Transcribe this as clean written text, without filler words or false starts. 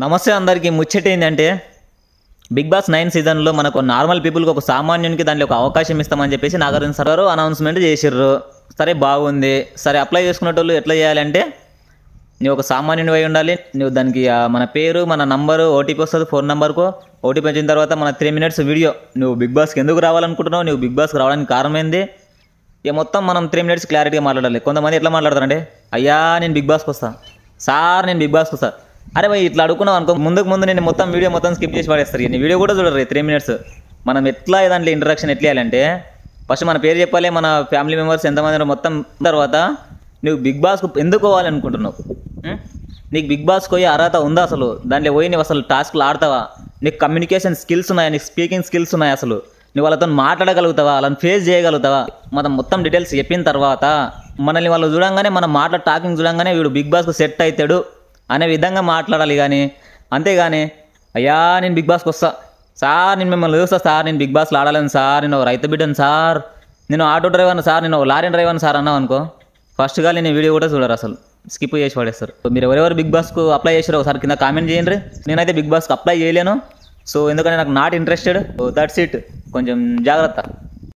నమస్తే అందరికీ. ముచ్చట ఏంటంటే బిగ్ బాస్ 9 సీజన్లో మనకు నార్మల్ పీపుల్కి ఒక సామాన్యునికి దాంట్లో ఒక అవకాశం ఇస్తామని చెప్పేసి నాగార్జున సార్ గారు అనౌన్స్మెంట్ చేసిర్రు. సరే బాగుంది. సరే అప్లై చేసుకునేటోళ్ళు ఎట్లా చేయాలంటే నువ్వు ఒక సామాన్యుని అయి ఉండాలి. నువ్వు దానికి మన పేరు, మన నంబరు, ఓటీపీ వస్తుంది. ఫోన్ నెంబర్కు ఓటీపీ వచ్చిన తర్వాత మన 3 minutes వీడియో, నువ్వు బిగ్ బాస్కి ఎందుకు రావాలనుకుంటున్నావు, నువ్వు బిగ్ బాస్కి రావడానికి కారణం ఏంది, ఇక మొత్తం మనం 3 minutes క్లారిటీగా మాట్లాడాలి. కొంతమంది ఎట్లా మాట్లాడతారంటే, అయ్యా నేను బిగ్ బాస్కి వస్తాను సార్, నేను బిగ్ బాస్కి వస్తాను. అరే భయ్ ఇట్లా అడుగుకున్నావు అనుకో, ముందు నేను మొత్తం వీడియో మొత్తం స్కిప్ చేసి పడేస్తారు. నీ వీడియో కూడా చూడరు 3 minutes. మనం ఎట్లా దాంట్లో ఇంటరాక్షన్ ఎట్లా చేయాలంటే, ఫస్ట్ మన పేరు చెప్పాలి, మన ఫ్యామిలీ మెంబర్స్ ఎంతమంది మొత్తం తర్వాత నువ్వు బిగ్ బాస్కు ఎందుకు పోవాలనుకుంటున్నావు, నీకు బిగ్ బాస్కి పోయి అర్హత ఉందా, అసలు దాంట్లో పోయి నువ్వు అసలు టాస్క్లు ఆడతావా, నీకు కమ్యూనికేషన్ స్కిల్స్ ఉన్నాయా, నీకు స్పీకింగ్ స్కిల్స్ ఉన్నాయా, అసలు నువ్వు వాళ్ళతో మాట్లాడగలుగుతావా, వాళ్ళని ఫేస్ చేయగలుగుతావా, మనం మొత్తం డీటెయిల్స్ చెప్పిన తర్వాత మనల్ని వాళ్ళు చూడంగానే, మన మాట టాకింగ్ చూడంగానే వీడు బిగ్ బాస్కు సెట్ అవుతాడు అనే విధంగా మాట్లాడాలి. కానీ అంతేగాని అయ్యా నేను బిగ్ బాస్కి వస్తా సార్, నేను మిమ్మల్ని చూస్తా సార్, నేను బిగ్ బాస్లో ఆడాలని సార్, నేను ఒక రైతు బిడ్డను సార్, నేను ఆటో డ్రైవర్ని సార్, నేను లారీ డ్రైవర్ని సార్ అన్నావు అనుకో, ఫస్ట్గా నేను వీడియో కూడా చూడరు, అసలు స్కిప్ చేసి పడేస్తారు. మీరు ఎవరెవరు బిగ్ బాస్కు అప్లై చేసారో ఒకసారి కింద కామెంట్ చేయండి. నేనైతే బిగ్ బాస్కి అప్లై చేయలేను. సో ఎందుకంటే నాకు నాట్ ఇంట్రెస్టెడ్. That's it. కొంచెం జాగ్రత్త.